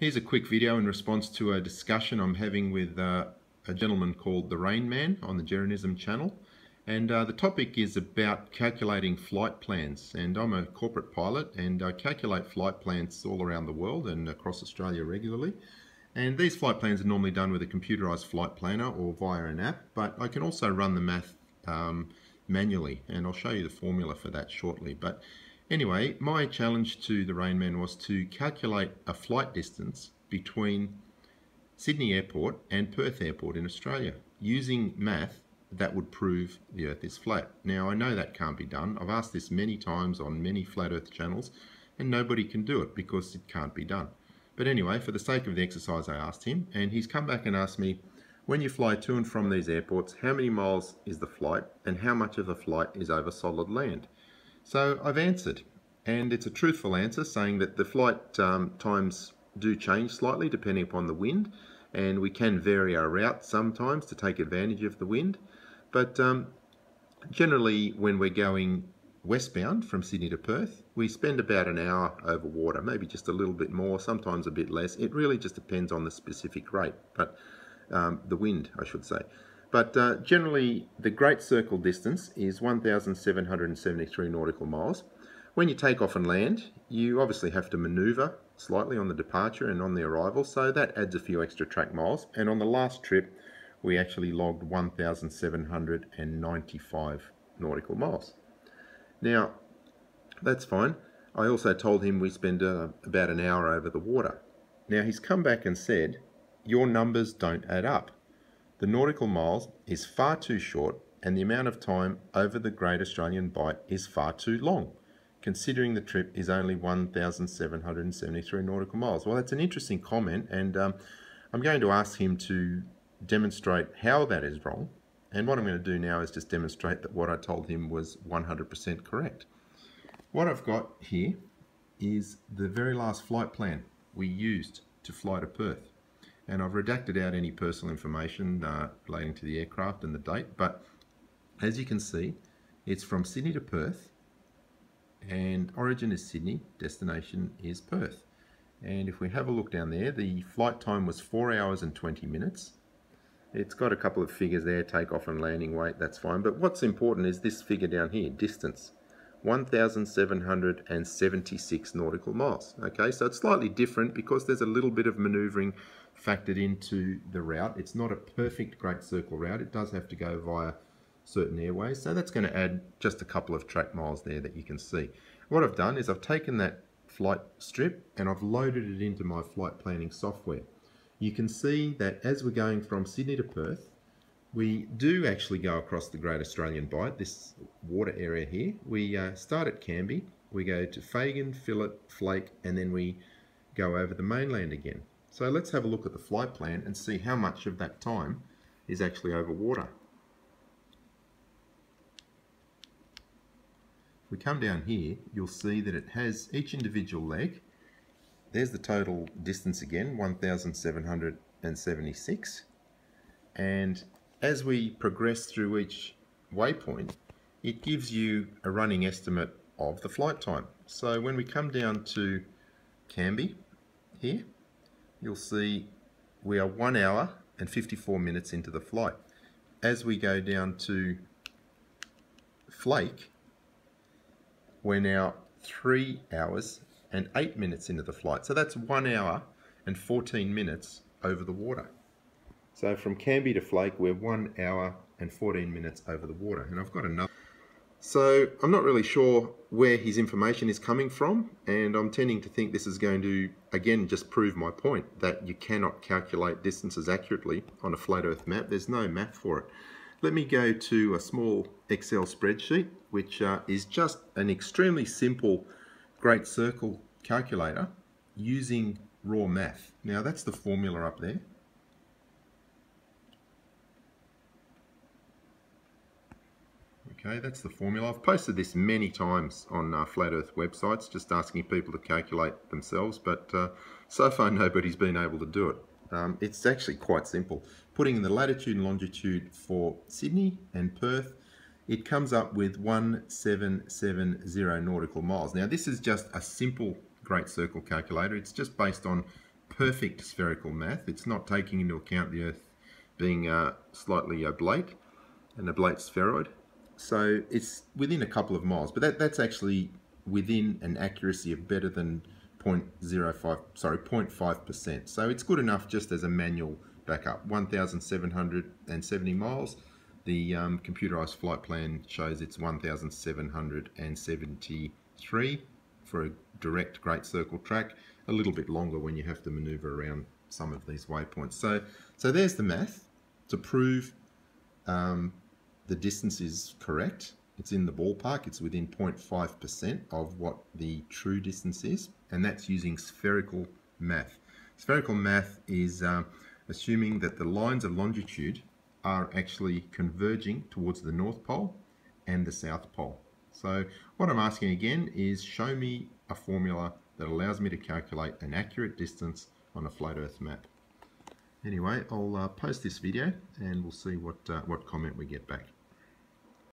Here's a quick video in response to a discussion I'm having with a gentleman called the Rain Man on the Jeranism channel. And the topic is about calculating flight plans. And I'm a corporate pilot and I calculate flight plans all around the world and across Australia regularly. And these flight plans are normally done with a computerized flight planner or via an app, but I can also run the math manually, and I'll show you the formula for that shortly. But anyway, my challenge to the Rain Man was to calculate a flight distance between Sydney Airport and Perth Airport in Australia using math that would prove the Earth is flat. Now, I know that can't be done. I've asked this many times on many flat Earth channels, and nobody can do it because it can't be done. But anyway, for the sake of the exercise, I asked him, and he's come back and asked me, when you fly to and from these airports, how many miles is the flight, and how much of the flight is over solid land? So I've answered, and it's a truthful answer, saying that the flight times do change slightly depending upon the wind, and we can vary our route sometimes to take advantage of the wind. But generally, when we're going westbound from Sydney to Perth, we spend about an hour over water, maybe just a little bit more, sometimes a bit less. It really just depends on the specific rate, but the wind, I should say. But generally, the Great Circle distance is 1,773 nautical miles. When you take off and land, you obviously have to manoeuvre slightly on the departure and on the arrival, so that adds a few extra track miles. And on the last trip, we actually logged 1,795 nautical miles. Now, that's fine. I also told him we spend about an hour over the water. Now, he's come back and said, your numbers don't add up. The nautical miles is far too short and the amount of time over the Great Australian Bight is far too long, considering the trip is only 1,773 nautical miles. Well, that's an interesting comment, and I'm going to ask him to demonstrate how that is wrong. And what I'm going to do now is just demonstrate that what I told him was 100% correct. What I've got here is the very last flight plan we used to fly to Perth. And I've redacted out any personal information relating to the aircraft and the date. But as you can see, it's from Sydney to Perth. And origin is Sydney, destination is Perth. And if we have a look down there, the flight time was 4 hours and 20 minutes. It's got a couple of figures there, takeoff and landing weight, that's fine. But what's important is this figure down here, distance, 1,776 nautical miles. Okay, so it's slightly different because there's a little bit of manoeuvring factored into the route. It's not a perfect Great Circle route. It does have to go via certain airways. So that's going to add just a couple of track miles there that you can see. What I've done is I've taken that flight strip and I've loaded it into my flight planning software. You can see that as we're going from Sydney to Perth, we do actually go across the Great Australian Bight, this water area here. We start at Canby, we go to Fagan, Phillip, Flake, and then we go over the mainland again. So let's have a look at the flight plan and see how much of that time is actually over water. If we come down here, you'll see that it has each individual leg. There's the total distance again, 1,776. And as we progress through each waypoint, it gives you a running estimate of the flight time. So when we come down to Canby here, you'll see we are 1 hour and 54 minutes into the flight. As we go down to Flake, we're now 3 hours and 8 minutes into the flight. So that's 1 hour and 14 minutes over the water. So from Canby to Flake, we're 1 hour and 14 minutes over the water. And I've got another. So I'm not really sure where his information is coming from, and I'm tending to think this is going to, again, just prove my point that you cannot calculate distances accurately on a flat Earth map. There's no math for it. Let me go to a small Excel spreadsheet, which is just an extremely simple Great Circle calculator using raw math. Now that's the formula up there. Okay, that's the formula. I've posted this many times on Flat Earth websites, just asking people to calculate themselves, but so far nobody's been able to do it. It's actually quite simple. Putting in the latitude and longitude for Sydney and Perth, it comes up with 1770 nautical miles. Now this is just a simple Great Circle calculator. It's just based on perfect spherical math. It's not taking into account the Earth being slightly oblate, an oblate spheroid. So it's within a couple of miles, but that's actually within an accuracy of better than 0.5%. So it's good enough just as a manual backup. 1,770 miles. The computerized flight plan shows it's 1,773 for a direct Great Circle track. A little bit longer when you have to maneuver around some of these waypoints. So there's the math to prove the distance is correct. It's in the ballpark. It's within 0.5% of what the true distance is, and that's using spherical math. Spherical math is assuming that the lines of longitude are actually converging towards the North Pole and the South Pole. So what I'm asking again is show me a formula that allows me to calculate an accurate distance on a flat Earth map. Anyway, I'll post this video and we'll see what comment we get back.